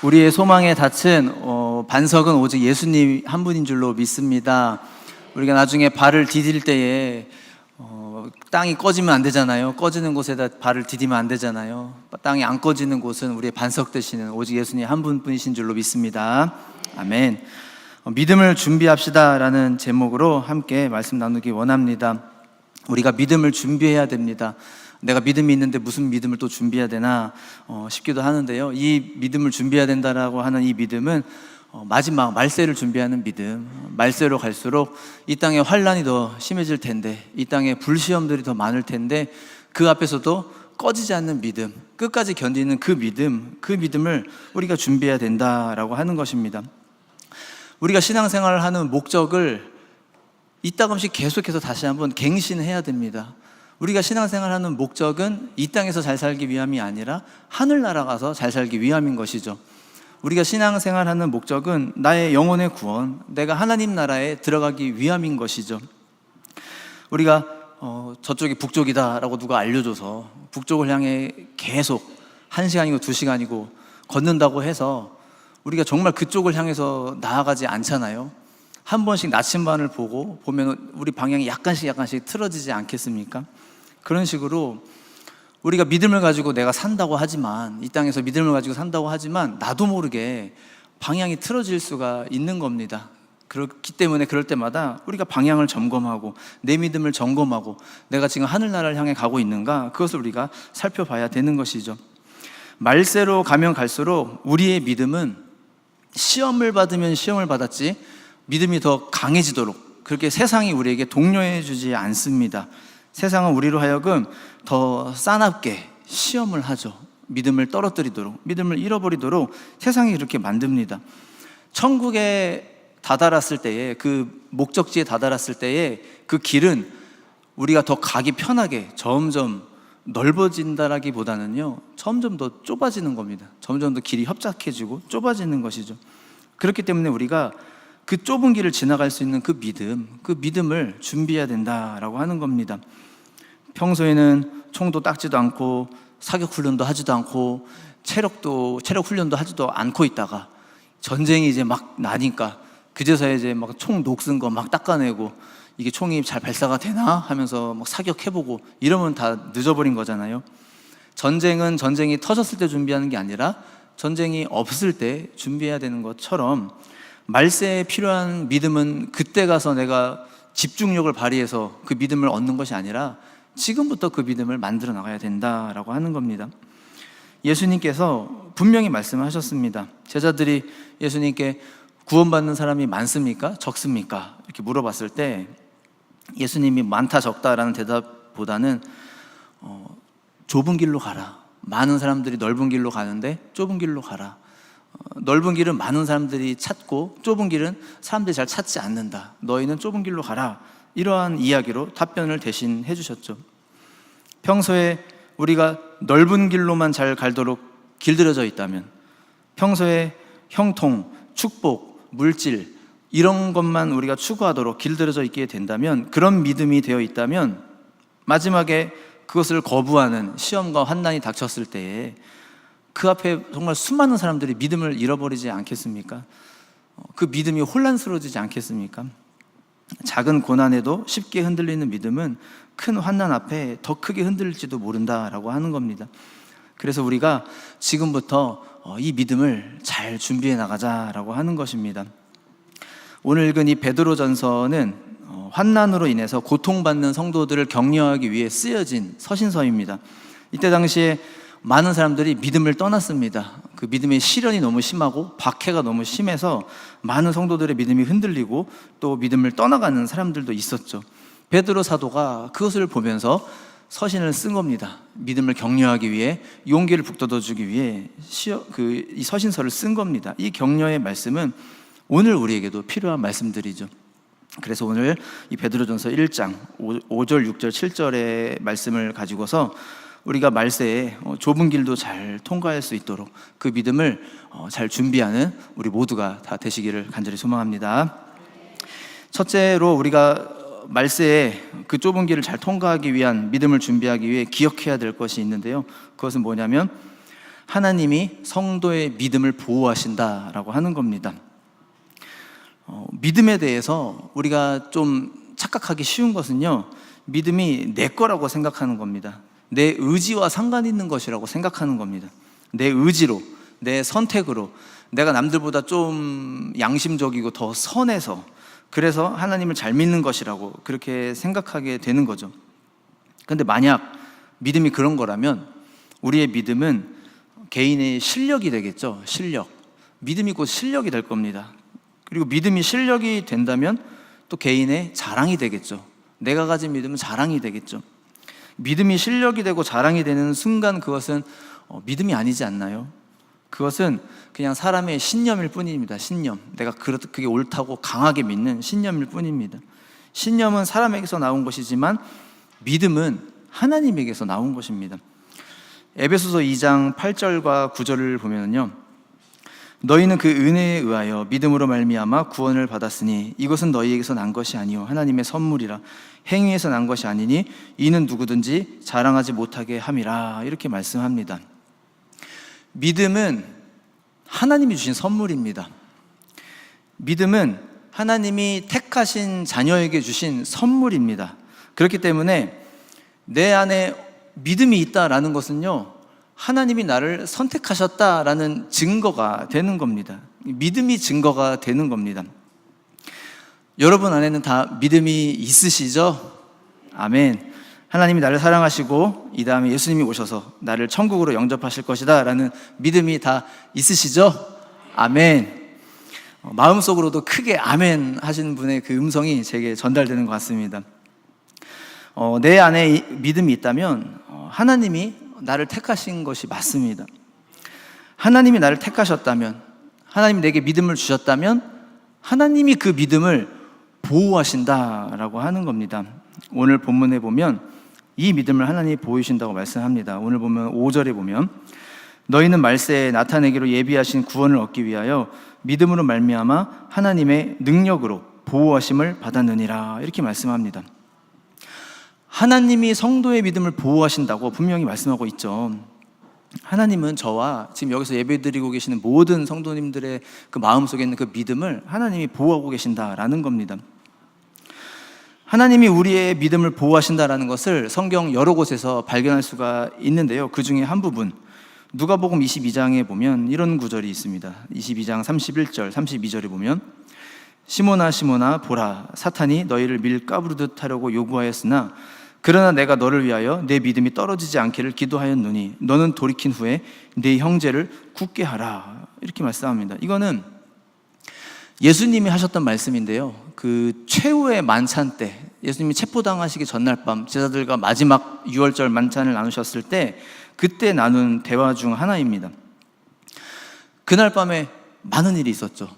우리의 소망의 닻은 반석은 오직 예수님 한 분인 줄로 믿습니다. 우리가 나중에 발을 디딜 때에 땅이 꺼지면 안 되잖아요. 꺼지는 곳에다 발을 디디면 안 되잖아요. 땅이 안 꺼지는 곳은 우리의 반석 되시는 오직 예수님 한 분뿐이신 줄로 믿습니다. 아멘. 믿음을 준비합시다 라는 제목으로 함께 말씀 나누기 원합니다. 우리가 믿음을 준비해야 됩니다. 내가 믿음이 있는데 무슨 믿음을 또 준비해야 되나 싶기도 하는데요. 이 믿음을 준비해야 된다라고 하는 이 믿음은 마지막 말세를 준비하는 믿음. 말세로 갈수록 이 땅에 환란이 더 심해질 텐데, 이 땅에 불시험들이 더 많을 텐데, 그 앞에서도 꺼지지 않는 믿음, 끝까지 견디는 그 믿음을 우리가 준비해야 된다라고 하는 것입니다. 우리가 신앙생활을 하는 목적을 이따금씩 계속해서 다시 한번 갱신해야 됩니다. 우리가 신앙생활하는 목적은 이 땅에서 잘 살기 위함이 아니라 하늘나라 가서 잘 살기 위함인 것이죠. 우리가 신앙생활하는 목적은 나의 영혼의 구원, 내가 하나님 나라에 들어가기 위함인 것이죠. 우리가 저쪽이 북쪽이다 라고 누가 알려줘서 북쪽을 향해 계속 1시간이고 2시간이고 걷는다고 해서 우리가 정말 그쪽을 향해서 나아가지 않잖아요. 한 번씩 나침반을 보면 우리 방향이 약간씩 틀어지지 않겠습니까? 그런 식으로 우리가 믿음을 가지고 내가 산다고 하지만, 이 땅에서 믿음을 가지고 산다고 하지만 나도 모르게 방향이 틀어질 수가 있는 겁니다. 그렇기 때문에 그럴 때마다 우리가 방향을 점검하고 내 믿음을 점검하고 내가 지금 하늘나라를 향해 가고 있는가, 그것을 우리가 살펴봐야 되는 것이죠. 말세로 가면 갈수록 우리의 믿음은 시험을 받으면 시험을 받았지 믿음이 더 강해지도록 그렇게 세상이 우리에게 독려해 주지 않습니다. 세상은 우리로 하여금 더 싸납게 시험을 하죠. 믿음을 떨어뜨리도록, 믿음을 잃어버리도록 세상이 그렇게 만듭니다. 천국에 다다랐을 때에, 그 목적지에 다다랐을 때에 그 길은 우리가 더 가기 편하게 점점 넓어진다라기보다는요, 점점 더 좁아지는 겁니다. 점점 더 길이 협착해지고 좁아지는 것이죠. 그렇기 때문에 우리가 그 좁은 길을 지나갈 수 있는 그 믿음을 준비해야 된다라고 하는 겁니다. 평소에는 총도 닦지도 않고 사격 훈련도 하지도 않고 체력 훈련도 하지도 않고 있다가 전쟁이 이제 막 나니까 그제서야 이제 막 총 녹슨 거 막 닦아내고 이게 총이 잘 발사가 되나 하면서 막 사격해보고 이러면 다 늦어버린 거잖아요. 전쟁은 전쟁이 터졌을 때 준비하는 게 아니라 전쟁이 없을 때 준비해야 되는 것처럼, 말세에 필요한 믿음은 그때 가서 내가 집중력을 발휘해서 그 믿음을 얻는 것이 아니라 지금부터 그 믿음을 만들어 나가야 된다라고 하는 겁니다. 예수님께서 분명히 말씀하셨습니다. 제자들이 예수님께 구원받는 사람이 많습니까? 적습니까? 이렇게 물어봤을 때 예수님이 많다 적다라는 대답보다는 좁은 길로 가라. 많은 사람들이 넓은 길로 가는데 좁은 길로 가라. 넓은 길은 많은 사람들이 찾고 좁은 길은 사람들이 잘 찾지 않는다. 너희는 좁은 길로 가라. 이러한 이야기로 답변을 대신 해주셨죠. 평소에 우리가 넓은 길로만 잘 갈도록 길들여져 있다면, 평소에 형통, 축복, 물질 이런 것만 우리가 추구하도록 길들여져 있게 된다면, 그런 믿음이 되어 있다면 마지막에 그것을 거부하는 시험과 환난이 닥쳤을 때에 그 앞에 정말 수많은 사람들이 믿음을 잃어버리지 않겠습니까? 그 믿음이 혼란스러워지지 않겠습니까? 작은 고난에도 쉽게 흔들리는 믿음은 큰 환난 앞에 더 크게 흔들릴지도 모른다라고 하는 겁니다. 그래서 우리가 지금부터 이 믿음을 잘 준비해 나가자라고 하는 것입니다. 오늘 읽은 이 베드로전서는 환난으로 인해서 고통받는 성도들을 격려하기 위해 쓰여진 서신서입니다. 이때 당시에 많은 사람들이 믿음을 떠났습니다. 그 믿음의 시련이 너무 심하고 박해가 너무 심해서 많은 성도들의 믿음이 흔들리고 또 믿음을 떠나가는 사람들도 있었죠. 베드로 사도가 그것을 보면서 서신을 쓴 겁니다. 믿음을 격려하기 위해, 용기를 북돋아주기 위해 이 서신서를 쓴 겁니다. 이 격려의 말씀은 오늘 우리에게도 필요한 말씀들이죠. 그래서 오늘 이 베드로전서 1장 5절, 6절, 7절의 말씀을 가지고서 우리가 말세에 좁은 길도 잘 통과할 수 있도록 그 믿음을 잘 준비하는 우리 모두가 다 되시기를 간절히 소망합니다. 첫째로 우리가 말세에 그 좁은 길을 잘 통과하기 위한 믿음을 준비하기 위해 기억해야 될 것이 있는데요, 그것은 뭐냐면 하나님이 성도의 믿음을 보호하신다라고 하는 겁니다. 믿음에 대해서 우리가 좀 착각하기 쉬운 것은요, 믿음이 내 거라고 생각하는 겁니다. 내 의지와 상관 있는 것이라고 생각하는 겁니다. 내 의지로, 내 선택으로, 내가 남들보다 좀 양심적이고 더 선해서, 그래서 하나님을 잘 믿는 것이라고 그렇게 생각하게 되는 거죠. 그런데 만약 믿음이 그런 거라면 우리의 믿음은 개인의 실력이 되겠죠. 실력. 믿음이 곧 실력이 될 겁니다. 그리고 믿음이 실력이 된다면 또 개인의 자랑이 되겠죠. 내가 가진 믿음은 자랑이 되겠죠. 믿음이 실력이 되고 자랑이 되는 순간 그것은 믿음이 아니지 않나요? 그것은 그냥 사람의 신념일 뿐입니다. 신념. 내가 그게 옳다고 강하게 믿는 신념일 뿐입니다. 신념은 사람에게서 나온 것이지만 믿음은 하나님에게서 나온 것입니다. 에베소서 2장 8절과 9절을 보면요, 너희는 그 은혜에 의하여 믿음으로 말미암아 구원을 받았으니 이것은 너희에게서 난 것이 아니요 하나님의 선물이라. 행위에서 난 것이 아니니 이는 누구든지 자랑하지 못하게 함이라. 이렇게 말씀합니다. 믿음은 하나님이 주신 선물입니다. 믿음은 하나님이 택하신 자녀에게 주신 선물입니다. 그렇기 때문에 내 안에 믿음이 있다라는 것은요, 하나님이 나를 선택하셨다라는 증거가 되는 겁니다. 믿음이 증거가 되는 겁니다. 여러분 안에는 다 믿음이 있으시죠? 아멘. 하나님이 나를 사랑하시고 이 다음에 예수님이 오셔서 나를 천국으로 영접하실 것이다 라는 믿음이 다 있으시죠? 아멘. 마음속으로도 크게 아멘 하시는 분의 그 음성이 제게 전달되는 것 같습니다. 내 안에 믿음이 있다면 하나님이 나를 택하신 것이 맞습니다. 하나님이 나를 택하셨다면, 하나님이 내게 믿음을 주셨다면 하나님이 그 믿음을 보호하신다라고 하는 겁니다. 오늘 본문에 보면 이 믿음을 하나님이 보호하신다고 말씀합니다. 오늘 보면 5절에 보면 너희는 말세에 나타내기로 예비하신 구원을 얻기 위하여 믿음으로 말미암아 하나님의 능력으로 보호하심을 받았느니라. 이렇게 말씀합니다. 하나님이 성도의 믿음을 보호하신다고 분명히 말씀하고 있죠. 하나님은 저와 지금 여기서 예배드리고 계시는 모든 성도님들의 그 마음속에 있는 그 믿음을 하나님이 보호하고 계신다라는 겁니다. 하나님이 우리의 믿음을 보호하신다라는 것을 성경 여러 곳에서 발견할 수가 있는데요, 그 중에 한 부분, 누가복음 22장에 보면 이런 구절이 있습니다. 22장 31절, 32절에 보면 시몬아 시몬아 보라, 사탄이 너희를 밀가부르듯 하려고 요구하였으나 그러나 내가 너를 위하여 내 믿음이 떨어지지 않기를 기도하였노니 너는 돌이킨 후에 내 형제를 굳게 하라. 이렇게 말씀합니다. 이거는 예수님이 하셨던 말씀인데요, 그 최후의 만찬 때, 예수님이 체포당하시기 전날 밤 제자들과 마지막 유월절 만찬을 나누셨을 때 그때 나눈 대화 중 하나입니다. 그날 밤에 많은 일이 있었죠.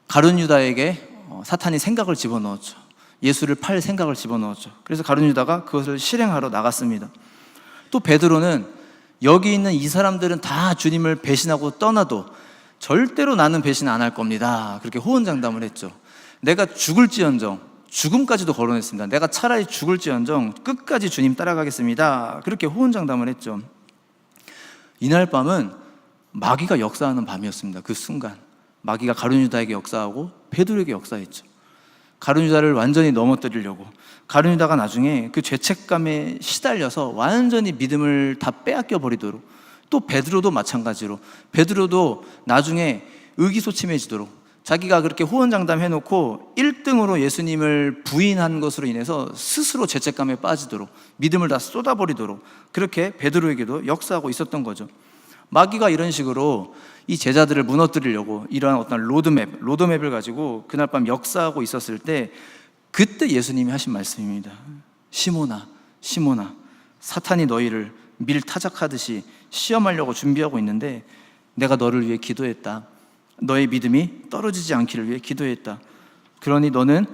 가룟 유다에게 사탄이 생각을 집어넣었죠. 예수를 팔 생각을 집어넣었죠. 그래서 가룟 유다가 그것을 실행하러 나갔습니다. 또 베드로는 여기 있는 이 사람들은 다 주님을 배신하고 떠나도 절대로 나는 배신 안 할 겁니다. 그렇게 호언장담을 했죠. 내가 죽을지언정, 죽음까지도 거론했습니다. 내가 차라리 죽을지언정 끝까지 주님 따라가겠습니다. 그렇게 호언장담을 했죠. 이날 밤은 마귀가 역사하는 밤이었습니다. 그 순간 마귀가 가룟 유다에게 역사하고 베드로에게 역사했죠. 가룟 유다를 완전히 넘어뜨리려고, 가룟 유다가 나중에 그 죄책감에 시달려서 완전히 믿음을 다 빼앗겨 버리도록, 또 베드로도 마찬가지로 베드로도 나중에 의기소침해지도록, 자기가 그렇게 호언장담 해놓고 1등으로 예수님을 부인한 것으로 인해서 스스로 죄책감에 빠지도록, 믿음을 다 쏟아버리도록 그렇게 베드로에게도 역사하고 있었던 거죠. 마귀가 이런 식으로 이 제자들을 무너뜨리려고 이러한 어떤 로드맵을 가지고 그날 밤 역사하고 있었을 때 그때 예수님이 하신 말씀입니다. 시몬아 시몬아, 사탄이 너희를 밀타작하듯이 시험하려고 준비하고 있는데 내가 너를 위해 기도했다. 너의 믿음이 떨어지지 않기를 위해 기도했다. 그러니 너는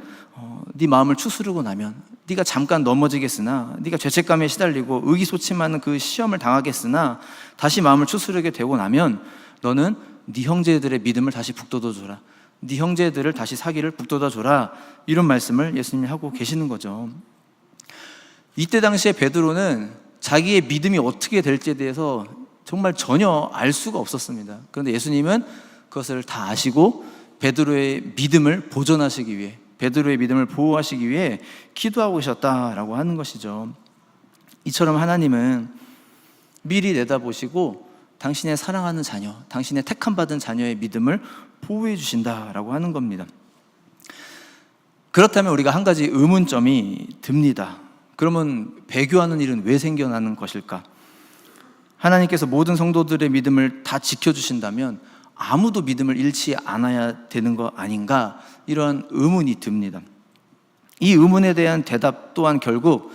네 마음을 추스르고 나면 네가 잠깐 넘어지겠으나, 네가 죄책감에 시달리고 의기소침하는 그 시험을 당하겠으나 다시 마음을 추스르게 되고 나면 너는 네 형제들의 믿음을 다시 북돋아줘라. 네 형제들을 다시 사기를 북돋아줘라. 이런 말씀을 예수님이 하고 계시는 거죠. 이때 당시에 베드로는 자기의 믿음이 어떻게 될지에 대해서 정말 전혀 알 수가 없었습니다. 그런데 예수님은 그것을 다 아시고 베드로의 믿음을 보존하시기 위해, 베드로의 믿음을 보호하시기 위해 기도하고 계셨다라고 하는 것이죠. 이처럼 하나님은 미리 내다보시고 당신의 사랑하는 자녀, 당신의 택함받은 자녀의 믿음을 보호해 주신다라고 하는 겁니다. 그렇다면 우리가 한 가지 의문점이 듭니다. 그러면 배교하는 일은 왜 생겨나는 것일까? 하나님께서 모든 성도들의 믿음을 다 지켜주신다면 아무도 믿음을 잃지 않아야 되는 거 아닌가? 이런 의문이 듭니다. 이 의문에 대한 대답 또한 결국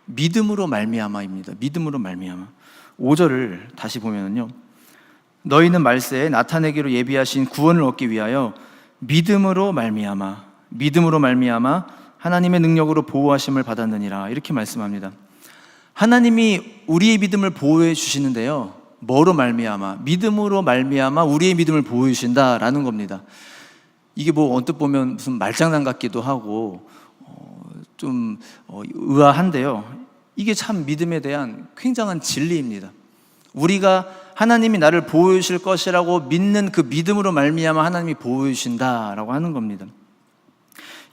믿음으로 말미암아입니다. 믿음으로 말미암아. 5절을 다시 보면요, 너희는 말세에 나타내기로 예비하신 구원을 얻기 위하여 믿음으로 말미암아 하나님의 능력으로 보호하심을 받았느니라, 이렇게 말씀합니다. 하나님이 우리의 믿음을 보호해 주시는데요, 뭐로 말미암아? 믿음으로 말미암아 우리의 믿음을 보호해 주신다라는 겁니다. 이게 뭐 언뜻 보면 무슨 말장난 같기도 하고 좀 의아한데요, 이게 참 믿음에 대한 굉장한 진리입니다. 우리가 하나님이 나를 보호해 주실 것이라고 믿는 그 믿음으로 말미암아 하나님이 보호해 주신다라고 하는 겁니다.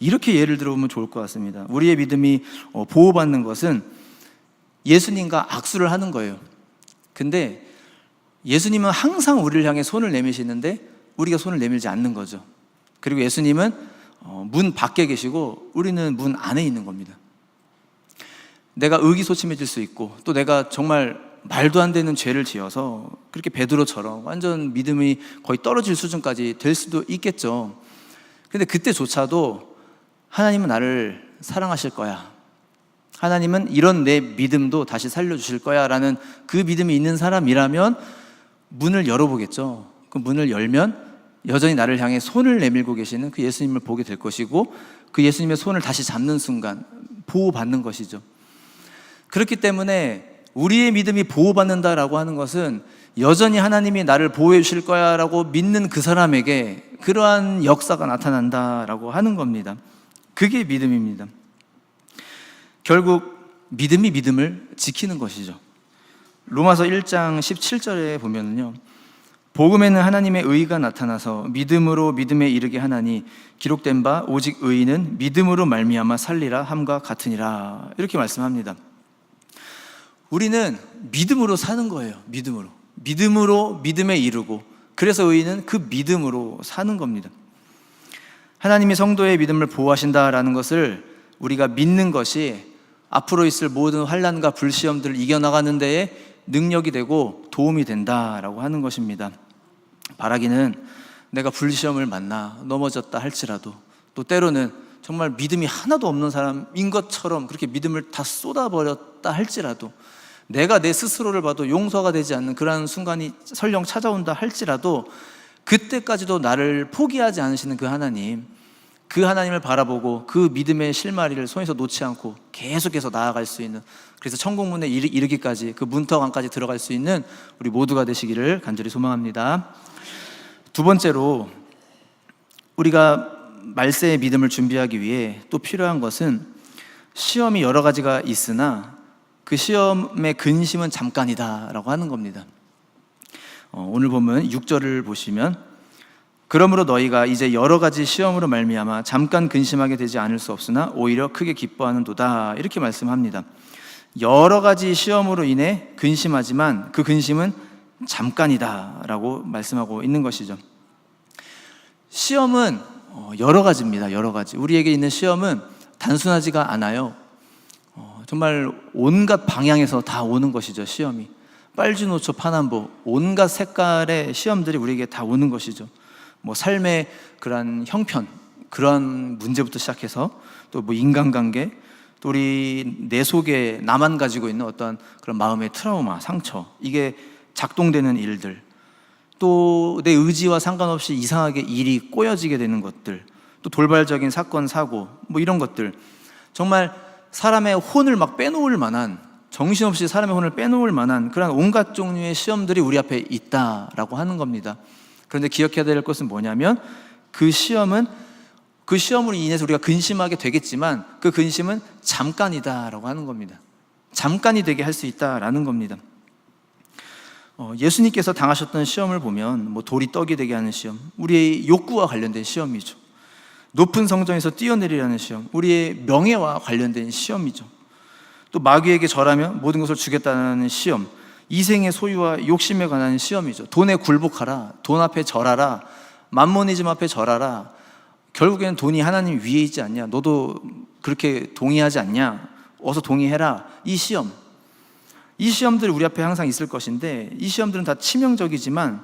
이렇게 예를 들어보면 좋을 것 같습니다. 우리의 믿음이 보호받는 것은 예수님과 악수를 하는 거예요. 근데 예수님은 항상 우리를 향해 손을 내미시는데 우리가 손을 내밀지 않는 거죠. 그리고 예수님은 문 밖에 계시고 우리는 문 안에 있는 겁니다. 내가 의기소침해질 수 있고, 또 내가 정말 말도 안 되는 죄를 지어서 그렇게 베드로처럼 완전 믿음이 거의 떨어질 수준까지 될 수도 있겠죠. 근데 그때조차도 하나님은 나를 사랑하실 거야, 하나님은 이런 내 믿음도 다시 살려주실 거야 라는 그 믿음이 있는 사람이라면 문을 열어보겠죠. 그 문을 열면 여전히 나를 향해 손을 내밀고 계시는 그 예수님을 보게 될 것이고, 그 예수님의 손을 다시 잡는 순간 보호받는 것이죠. 그렇기 때문에 우리의 믿음이 보호받는다라고 하는 것은 여전히 하나님이 나를 보호해 주실 거야 라고 믿는 그 사람에게 그러한 역사가 나타난다라고 하는 겁니다. 그게 믿음입니다. 결국 믿음이 믿음을 지키는 것이죠. 로마서 1장 17절에 보면요, 복음에는 하나님의 의가 나타나서 믿음으로 믿음에 이르게 하나니 기록된 바 오직 의인은 믿음으로 말미암아 살리라 함과 같으니라, 이렇게 말씀합니다. 우리는 믿음으로 사는 거예요. 믿음으로 믿음에 이르고, 그래서 의인은 그 믿음으로 사는 겁니다. 하나님이 성도의 믿음을 보호하신다라는 것을 우리가 믿는 것이 앞으로 있을 모든 환난과 불시험들을 이겨나가는 데에 능력이 되고 도움이 된다라고 하는 것입니다. 바라기는 내가 불시험을 만나 넘어졌다 할지라도, 또 때로는 정말 믿음이 하나도 없는 사람인 것처럼 그렇게 믿음을 다 쏟아버렸다 할지라도, 내가 내 스스로를 봐도 용서가 되지 않는 그러한 순간이 설령 찾아온다 할지라도 그때까지도 나를 포기하지 않으시는 그 하나님을 바라보고 그 믿음의 실마리를 손에서 놓지 않고 계속해서 나아갈 수 있는, 그래서 천국문에 이르기까지 그 문턱 안까지 들어갈 수 있는 우리 모두가 되시기를 간절히 소망합니다. 두 번째로, 우리가 말세의 믿음을 준비하기 위해 또 필요한 것은 시험이 여러 가지가 있으나 그 시험의 근심은 잠깐이다라고 하는 겁니다. 오늘 보면 6절을 보시면, 그러므로 너희가 이제 여러 가지 시험으로 말미암아 잠깐 근심하게 되지 않을 수 없으나 오히려 크게 기뻐하는도다, 이렇게 말씀합니다. 여러 가지 시험으로 인해 근심하지만 그 근심은 잠깐이다라고 말씀하고 있는 것이죠. 시험은 여러 가지입니다. 여러 가지. 우리에게 있는 시험은 단순하지가 않아요. 정말 온갖 방향에서 다 오는 것이죠. 시험이 빨주노초 파남보, 온갖 색깔의 시험들이 우리에게 다 오는 것이죠. 뭐 삶의 그런 형편, 그런 문제부터 시작해서 또 뭐 인간관계, 또 우리 내 속에 나만 가지고 있는 어떤 그런 마음의 트라우마, 상처, 이게 작동되는 일들, 또 내 의지와 상관없이 이상하게 일이 꼬여지게 되는 것들, 또 돌발적인 사건, 사고, 뭐 이런 것들, 정말 사람의 혼을 막 빼놓을 만한, 정신없이 사람의 혼을 빼놓을 만한 그런 온갖 종류의 시험들이 우리 앞에 있다라고 하는 겁니다. 그런데 기억해야 될 것은 뭐냐면, 그 시험으로 인해서 우리가 근심하게 되겠지만 그 근심은 잠깐이다라고 하는 겁니다. 잠깐이 되게 할 수 있다라는 겁니다. 예수님께서 당하셨던 시험을 보면 뭐 돌이 떡이 되게 하는 시험, 우리의 욕구와 관련된 시험이죠. 높은 성전에서 뛰어내리라는 시험, 우리의 명예와 관련된 시험이죠. 또 마귀에게 절하면 모든 것을 주겠다는 시험, 이생의 소유와 욕심에 관한 시험이죠. 돈에 굴복하라, 돈 앞에 절하라, 맘모니즘 앞에 절하라. 결국에는 돈이 하나님 위에 있지 않냐, 너도 그렇게 동의하지 않냐, 어서 동의해라. 이 시험, 이 시험들이 우리 앞에 항상 있을 것인데, 이 시험들은 다 치명적이지만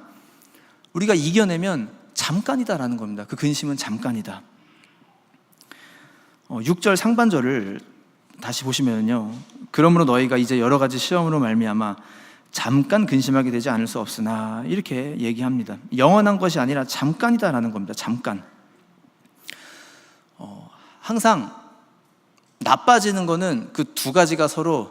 우리가 이겨내면 잠깐이다라는 겁니다. 그 근심은 잠깐이다. 6절 상반절을 다시 보시면요, 그러므로 너희가 이제 여러 가지 시험으로 말미암아 잠깐 근심하게 되지 않을 수 없으나, 이렇게 얘기합니다. 영원한 것이 아니라 잠깐이다라는 겁니다. 잠깐. 항상 나빠지는 거는 그 두 가지가 서로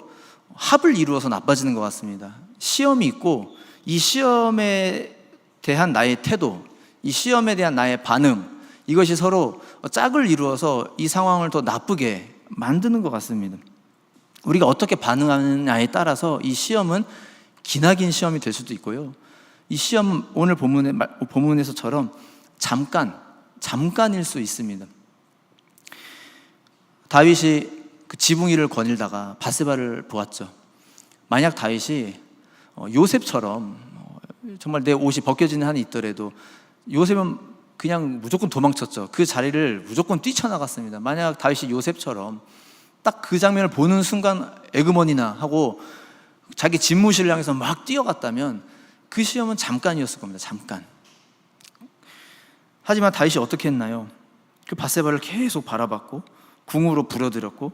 합을 이루어서 나빠지는 것 같습니다. 시험이 있고, 이 시험에 대한 나의 태도, 이 시험에 대한 나의 반응, 이것이 서로 짝을 이루어서 이 상황을 더 나쁘게 만드는 것 같습니다. 우리가 어떻게 반응하느냐에 따라서 이 시험은 기나긴 시험이 될 수도 있고요, 이 시험은 오늘 본문에서처럼 잠깐일 수 있습니다. 다윗이 그 지붕이를 거닐다가 밧세바를 보았죠. 만약 다윗이 요셉처럼 정말 내 옷이 벗겨지는 한이 있더라도, 요셉은 그냥 무조건 도망쳤죠. 그 자리를 무조건 뛰쳐나갔습니다. 만약 다윗이 요셉처럼 딱 그 장면을 보는 순간 에그머니나 하고 자기 집무실을 향해서 막 뛰어갔다면 그 시험은 잠깐이었을 겁니다. 잠깐. 하지만 다윗이 어떻게 했나요? 그 밧세바를 계속 바라봤고, 궁으로 불어들였고,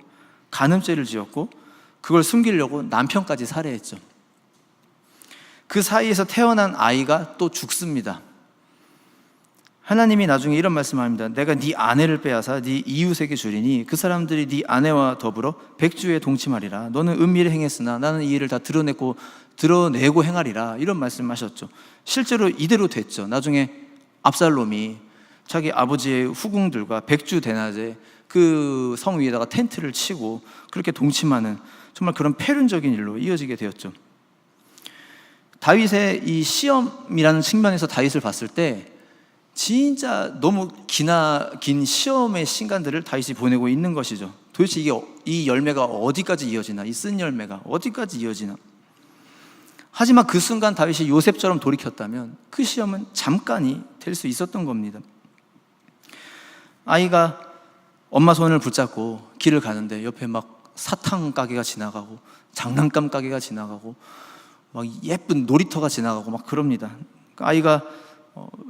간음죄를 지었고, 그걸 숨기려고 남편까지 살해했죠. 그 사이에서 태어난 아이가 또 죽습니다. 하나님이 나중에 이런 말씀을 합니다. 내가 네 아내를 빼앗아 네 이웃에게 주리니 그 사람들이 네 아내와 더불어 백주에 동침하리라. 너는 은밀히 행했으나 나는 이 일을 다 드러내고 행하리라. 이런 말씀하셨죠. 실제로 이대로 됐죠. 나중에 압살롬이 자기 아버지의 후궁들과 백주 대낮에 그 성 위에다가 텐트를 치고 그렇게 동침하는, 정말 그런 폐륜적인 일로 이어지게 되었죠. 다윗의 이 시험이라는 측면에서 다윗을 봤을 때 진짜 너무 긴 시험의 시간들을 다윗이 보내고 있는 것이죠. 도대체 이 열매가 어디까지 이어지나, 이 쓴 열매가 어디까지 이어지나. 하지만 그 순간 다윗이 요셉처럼 돌이켰다면 그 시험은 잠깐이 될 수 있었던 겁니다. 아이가 엄마 손을 붙잡고 길을 가는데 옆에 막 사탕 가게가 지나가고 장난감 가게가 지나가고 막 예쁜 놀이터가 지나가고 막 그럽니다. 아이가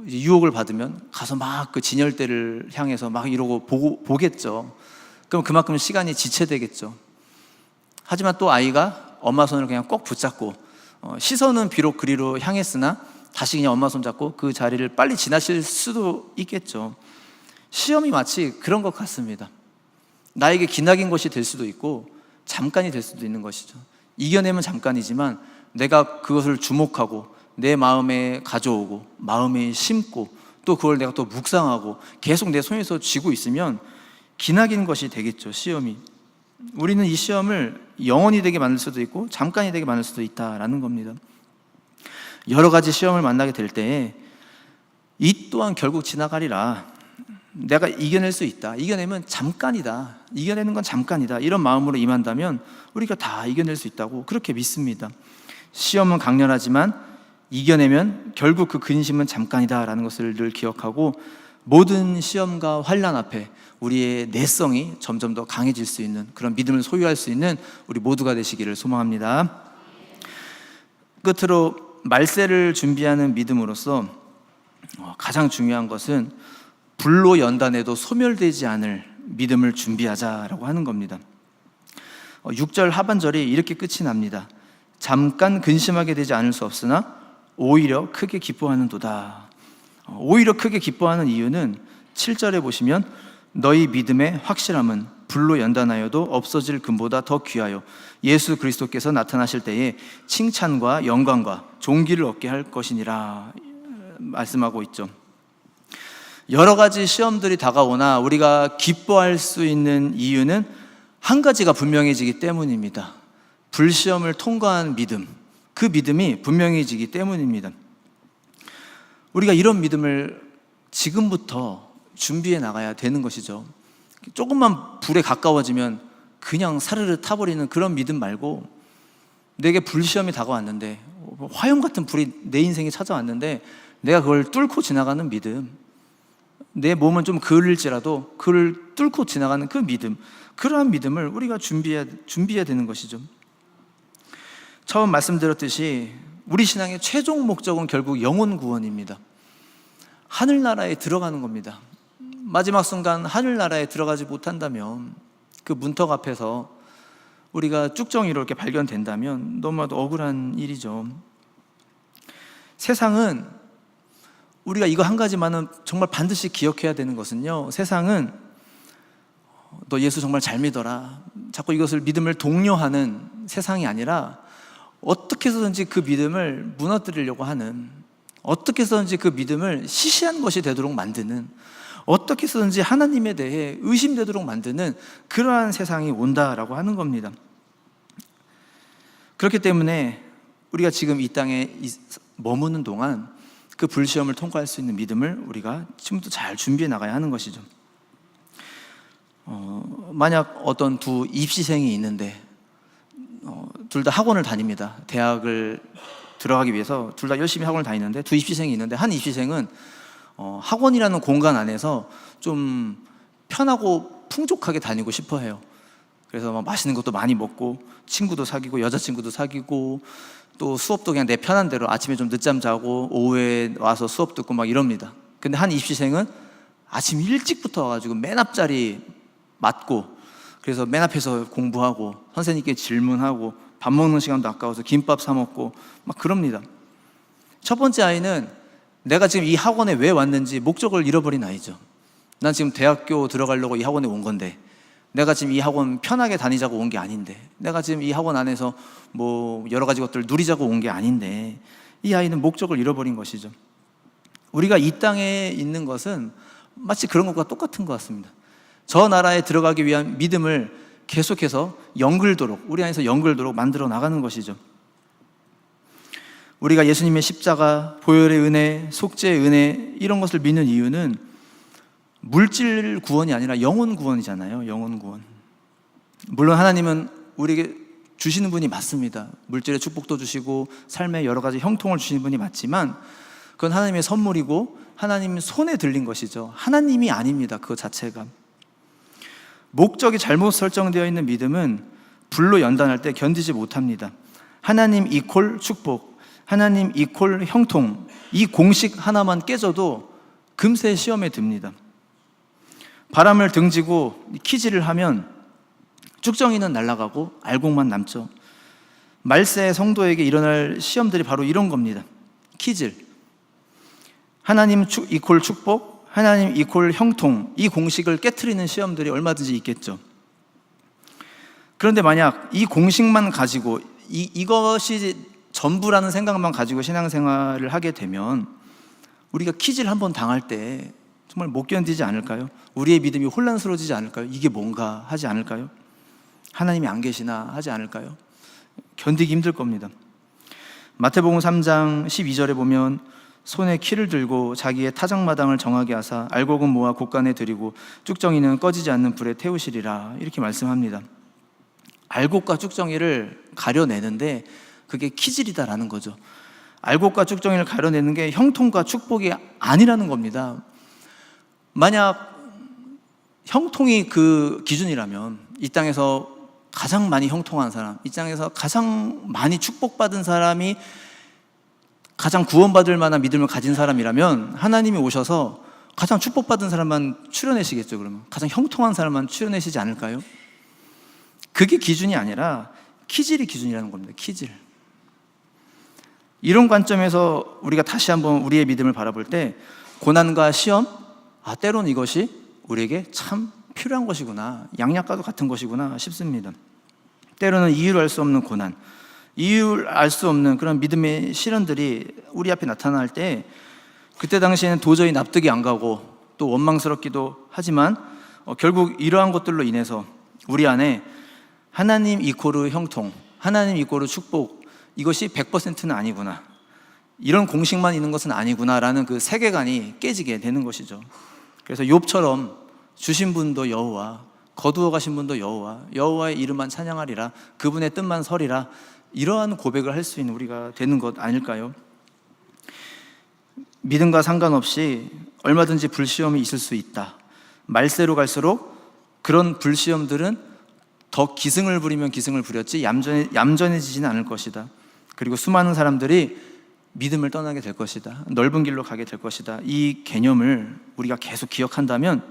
유혹을 받으면 가서 막 그 진열대를 향해서 막 이러고 보겠죠. 그럼 그만큼 시간이 지체되겠죠. 하지만 또 아이가 엄마 손을 그냥 꼭 붙잡고, 시선은 비록 그리로 향했으나 다시 그냥 엄마 손 잡고 그 자리를 빨리 지나칠 수도 있겠죠. 시험이 마치 그런 것 같습니다. 나에게 기나긴 것이 될 수도 있고 잠깐이 될 수도 있는 것이죠. 이겨내면 잠깐이지만 내가 그것을 주목하고 내 마음에 가져오고 마음에 심고 또 그걸 내가 또 묵상하고 계속 내 손에서 쥐고 있으면 기나긴 것이 되겠죠. 시험이. 우리는 이 시험을 영원히 되게 만들 수도 있고 잠깐이 되게 만들 수도 있다라는 겁니다. 여러 가지 시험을 만나게 될 때에 이 또한 결국 지나가리라, 내가 이겨낼 수 있다, 이겨내면 잠깐이다, 이겨내는 건 잠깐이다, 이런 마음으로 임한다면 우리가 다 이겨낼 수 있다고 그렇게 믿습니다. 시험은 강렬하지만 이겨내면 결국 그 근심은 잠깐이다라는 것을 늘 기억하고, 모든 시험과 환난 앞에 우리의 내성이 점점 더 강해질 수 있는 그런 믿음을 소유할 수 있는 우리 모두가 되시기를 소망합니다. 끝으로 말세를 준비하는 믿음으로서 가장 중요한 것은 불로 연단해도 소멸되지 않을 믿음을 준비하자라고 하는 겁니다. 6절 하반절이 이렇게 끝이 납니다. 잠깐 근심하게 되지 않을 수 없으나 오히려 크게 기뻐하는도다. 오히려 크게 기뻐하는 이유는 7절에 보시면 너희 믿음의 확실함은 불로 연단하여도 없어질 금보다 더 귀하여 예수 그리스도께서 나타나실 때에 칭찬과 영광과 존귀를 얻게 할 것이니라 말씀하고 있죠. 여러 가지 시험들이 다가오나 우리가 기뻐할 수 있는 이유는 한 가지가 분명해지기 때문입니다. 불시험을 통과한 믿음, 그 믿음이 분명해지기 때문입니다. 우리가 이런 믿음을 지금부터 준비해 나가야 되는 것이죠. 조금만 불에 가까워지면 그냥 사르르 타버리는 그런 믿음 말고, 내게 불시험이 다가왔는데, 화염 같은 불이 내 인생에 찾아왔는데 내가 그걸 뚫고 지나가는 믿음, 내 몸은 좀 그을지라도 그를 뚫고 지나가는 그 믿음, 그러한 믿음을 우리가 준비해야 되는 것이죠. 처음 말씀드렸듯이 우리 신앙의 최종 목적은 결국 영혼 구원입니다. 하늘나라에 들어가는 겁니다. 마지막 순간 하늘나라에 들어가지 못한다면, 그 문턱 앞에서 우리가 쭉정이로 이렇게 발견된다면 너무나도 억울한 일이죠. 세상은, 우리가 이거 한 가지만은 정말 반드시 기억해야 되는 것은요, 세상은 너 예수 정말 잘 믿어라, 자꾸 이것을 믿음을 독려하는 세상이 아니라 어떻게 해서든지 그 믿음을 무너뜨리려고 하는, 어떻게 해서든지 그 믿음을 시시한 것이 되도록 만드는, 어떻게 해서든지 하나님에 대해 의심되도록 만드는 그러한 세상이 온다라고 하는 겁니다. 그렇기 때문에 우리가 지금 이 땅에 머무는 동안 그 불시험을 통과할 수 있는 믿음을 우리가 지금부터 잘 준비해 나가야 하는 것이죠. 만약 어떤 두 입시생이 있는데 둘 다 학원을 다닙니다. 대학을 들어가기 위해서 둘 다 열심히 학원을 다니는데, 두 입시생이 있는데 한 입시생은 학원이라는 공간 안에서 좀 편하고 풍족하게 다니고 싶어 해요. 그래서 막 맛있는 것도 많이 먹고, 친구도 사귀고, 여자친구도 사귀고, 또 수업도 그냥 내 편한 대로 아침에 좀 늦잠 자고 오후에 와서 수업 듣고 막 이럽니다. 근데 한 입시생은 아침 일찍부터 와가지고 맨 앞자리 맡고, 그래서 맨 앞에서 공부하고 선생님께 질문하고, 밥 먹는 시간도 아까워서 김밥 사 먹고 막 그럽니다. 첫 번째 아이는 내가 지금 이 학원에 왜 왔는지 목적을 잃어버린 아이죠. 난 지금 대학교 들어가려고 이 학원에 온 건데, 내가 지금 이 학원 편하게 다니자고 온 게 아닌데, 내가 지금 이 학원 안에서 뭐 여러 가지 것들을 누리자고 온 게 아닌데, 이 아이는 목적을 잃어버린 것이죠. 우리가 이 땅에 있는 것은 마치 그런 것과 똑같은 것 같습니다. 저 나라에 들어가기 위한 믿음을 계속해서 연글도록, 우리 안에서 연글도록 만들어 나가는 것이죠. 우리가 예수님의 십자가, 보혈의 은혜, 속죄의 은혜, 이런 것을 믿는 이유는 물질 구원이 아니라 영혼 구원이잖아요. 영혼 구원. 물론 하나님은 우리에게 주시는 분이 맞습니다. 물질의 축복도 주시고 삶의 여러 가지 형통을 주시는 분이 맞지만, 그건 하나님의 선물이고 하나님 손에 들린 것이죠. 하나님이 아닙니다. 그거 자체가. 목적이 잘못 설정되어 있는 믿음은 불로 연단할 때 견디지 못합니다. 하나님 이퀄 축복, 하나님 이퀄 형통, 이 공식 하나만 깨져도 금세 시험에 듭니다. 바람을 등지고 키질을 하면 쭉정이는 날아가고 알곡만 남죠. 말세 성도에게 일어날 시험들이 바로 이런 겁니다. 키질. 하나님 이퀄 축복, 하나님 이퀄 형통, 이 공식을 깨트리는 시험들이 얼마든지 있겠죠. 그런데 만약 이 공식만 가지고 이것이 전부라는 생각만 가지고 신앙생활을 하게 되면 우리가 키질 한번 당할 때 정말 못 견디지 않을까요? 우리의 믿음이 혼란스러워지지 않을까요? 이게 뭔가 하지 않을까요? 하나님이 안 계시나 하지 않을까요? 견디기 힘들 겁니다. 마태복음 3장 12절에 보면 손에 키를 들고 자기의 타작마당을 정하게 하사 알곡은 모아 곳간에 들이고 쭉정이는 꺼지지 않는 불에 태우시리라, 이렇게 말씀합니다. 알곡과 쭉정이를 가려내는데 그게 키질이다라는 거죠. 알곡과 쭉정이를 가려내는 게 형통과 축복이 아니라는 겁니다. 만약 형통이 그 기준이라면 이 땅에서 가장 많이 형통한 사람, 이 땅에서 가장 많이 축복받은 사람이 가장 구원받을 만한 믿음을 가진 사람이라면 하나님이 오셔서 가장 축복받은 사람만 추려내시겠죠. 그러면 가장 형통한 사람만 추려내시지 않을까요? 그게 기준이 아니라 키질이 기준이라는 겁니다. 키질. 이런 관점에서 우리가 다시 한번 우리의 믿음을 바라볼 때 고난과 시험, 때로는 이것이 우리에게 참 필요한 것이구나, 양약과도 같은 것이구나 싶습니다. 때로는 이유를 알 수 없는 고난, 이유를 알 수 없는 그런 믿음의 시련들이 우리 앞에 나타날 때 그때 당시에는 도저히 납득이 안 가고 또 원망스럽기도 하지만 결국 이러한 것들로 인해서 우리 안에 하나님 이코르 형통, 하나님 이코르 축복, 이것이 100%는 아니구나, 이런 공식만 있는 것은 아니구나라는 그 세계관이 깨지게 되는 것이죠. 그래서 욥처럼 주신 분도 여호와, 거두어 가신 분도 여호와, 여호와의 이름만 찬양하리라, 그분의 뜻만 서리라, 이러한 고백을 할 수 있는 우리가 되는 것 아닐까요? 믿음과 상관없이 얼마든지 불시험이 있을 수 있다. 말세로 갈수록 그런 불시험들은 더 기승을 부리면 기승을 부렸지 얌전해지지는 않을 것이다. 그리고 수많은 사람들이 믿음을 떠나게 될 것이다. 넓은 길로 가게 될 것이다. 이 개념을 우리가 계속 기억한다면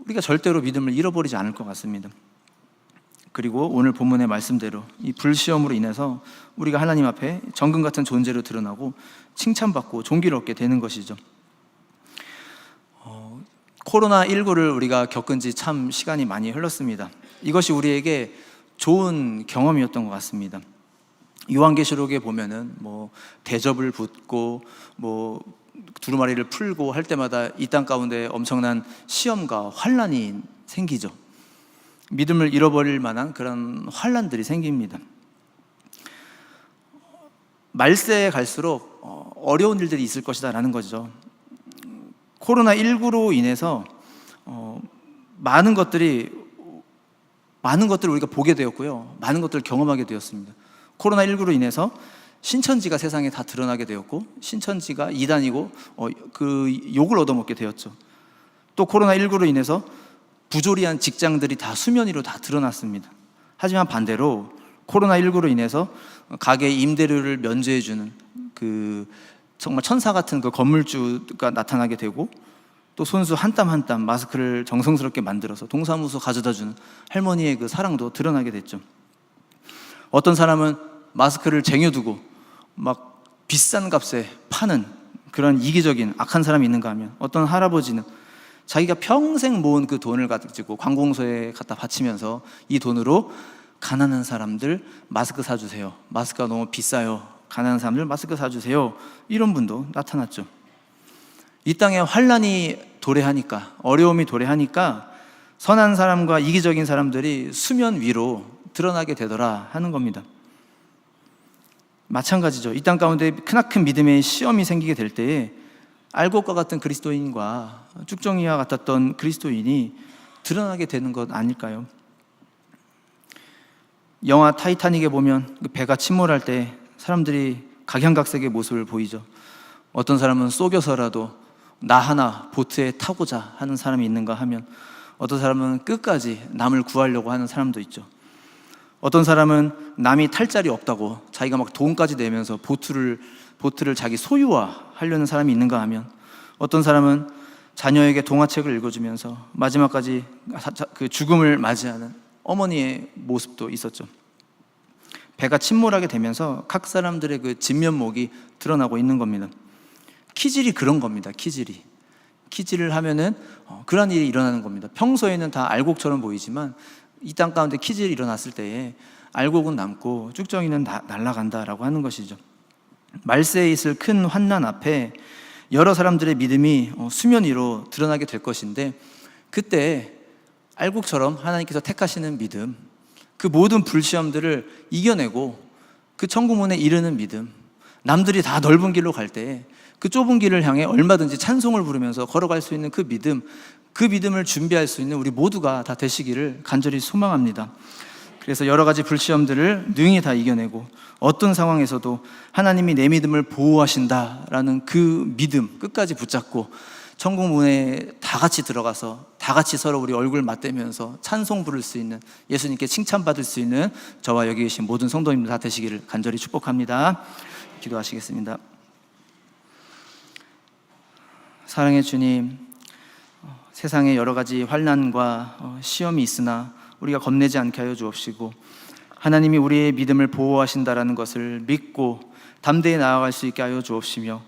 우리가 절대로 믿음을 잃어버리지 않을 것 같습니다. 그리고 오늘 본문의 말씀대로 이 불시험으로 인해서 우리가 하나님 앞에 정금 같은 존재로 드러나고 칭찬받고 존귀를 얻게 되는 것이죠. 코로나19를 우리가 겪은 지 참 시간이 많이 흘렀습니다. 이것이 우리에게 좋은 경험이었던 것 같습니다. 요한계시록에 보면은 대접을 붓고 두루마리를 풀고 할 때마다 이 땅 가운데 엄청난 시험과 환난이 생기죠. 믿음을 잃어버릴 만한 그런 환난들이 생깁니다. 말세에 갈수록 어려운 일들이 있을 것이다 라는 거죠. 코로나19로 인해서 많은 것들을 우리가 보게 되었고요, 많은 것들을 경험하게 되었습니다. 코로나19로 인해서 신천지가 세상에 다 드러나게 되었고, 신천지가 이단이고 그 욕을 얻어먹게 되었죠. 또 코로나19로 인해서 부조리한 직장들이 다 수면 위로 다 드러났습니다. 하지만 반대로 코로나19로 인해서 가게 임대료를 면제해주는 그 정말 천사 같은 그 건물주가 나타나게 되고, 또 손수 한 땀 한 땀 마스크를 정성스럽게 만들어서 동사무소 가져다주는 할머니의 그 사랑도 드러나게 됐죠. 어떤 사람은 마스크를 쟁여두고 막 비싼 값에 파는 그런 이기적인 악한 사람이 있는가 하면, 어떤 할아버지는 자기가 평생 모은 그 돈을 가지고 관공서에 갖다 바치면서 이 돈으로 가난한 사람들 마스크 사주세요, 마스크가 너무 비싸요, 가난한 사람들 마스크 사주세요, 이런 분도 나타났죠. 이 땅에 환난이 도래하니까, 어려움이 도래하니까 선한 사람과 이기적인 사람들이 수면 위로 드러나게 되더라 하는 겁니다. 마찬가지죠. 이 땅 가운데 크나큰 믿음의 시험이 생기게 될 때에 알곡과 같은 그리스도인과 쭉정이와 같았던 그리스도인이 드러나게 되는 것 아닐까요? 영화 타이타닉에 보면 그 배가 침몰할 때 사람들이 각양각색의 모습을 보이죠. 어떤 사람은 속여서라도 나 하나 보트에 타고자 하는 사람이 있는가 하면, 어떤 사람은 끝까지 남을 구하려고 하는 사람도 있죠. 어떤 사람은 남이 탈 자리 없다고 자기가 막 돈까지 내면서 보트를 자기 소유화하려는 사람이 있는가 하면, 어떤 사람은 자녀에게 동화책을 읽어주면서 마지막까지 그 죽음을 맞이하는 어머니의 모습도 있었죠. 배가 침몰하게 되면서 각 사람들의 그 진면목이 드러나고 있는 겁니다. 키질이 그런 겁니다. 키질을 하면은 그런 일이 일어나는 겁니다. 평소에는 다 알곡처럼 보이지만 이 땅 가운데 키질이 일어났을 때에 알곡은 남고 쭉정이는 날아간다라고 하는 것이죠. 말세에 있을 큰 환난 앞에 여러 사람들의 믿음이 수면 위로 드러나게 될 것인데, 그때 알곡처럼 하나님께서 택하시는 믿음, 그 모든 불시험들을 이겨내고 그 천국문에 이르는 믿음, 남들이 다 넓은 길로 갈 때 그 좁은 길을 향해 얼마든지 찬송을 부르면서 걸어갈 수 있는 그 믿음을 준비할 수 있는 우리 모두가 다 되시기를 간절히 소망합니다. 그래서 여러 가지 불시험들을 능히 다 이겨내고 어떤 상황에서도 하나님이 내 믿음을 보호하신다라는 그 믿음 끝까지 붙잡고 천국 문에 다 같이 들어가서 다 같이 서로 우리 얼굴 맞대면서 찬송 부를 수 있는, 예수님께 칭찬받을 수 있는 저와 여기 계신 모든 성도님들 다 되시기를 간절히 축복합니다. 기도하시겠습니다. 사랑의 주님, 세상에 여러 가지 환난과 시험이 있으나 우리가 겁내지 않게 하여 주옵시고, 하나님이 우리의 믿음을 보호하신다라는 것을 믿고 담대히 나아갈 수 있게 하여 주옵시며,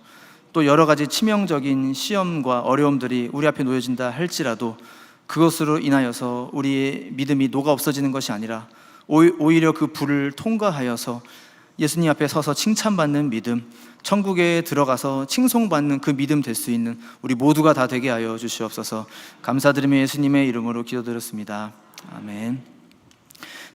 또 여러 가지 치명적인 시험과 어려움들이 우리 앞에 놓여진다 할지라도 그것으로 인하여서 우리의 믿음이 녹아 없어지는 것이 아니라 오히려 그 불을 통과하여서 예수님 앞에 서서 칭찬받는 믿음, 천국에 들어가서 칭송받는 그 믿음 될 수 있는 우리 모두가 다 되게 하여 주시옵소서. 감사드리며 예수님의 이름으로 기도드렸습니다. 아멘.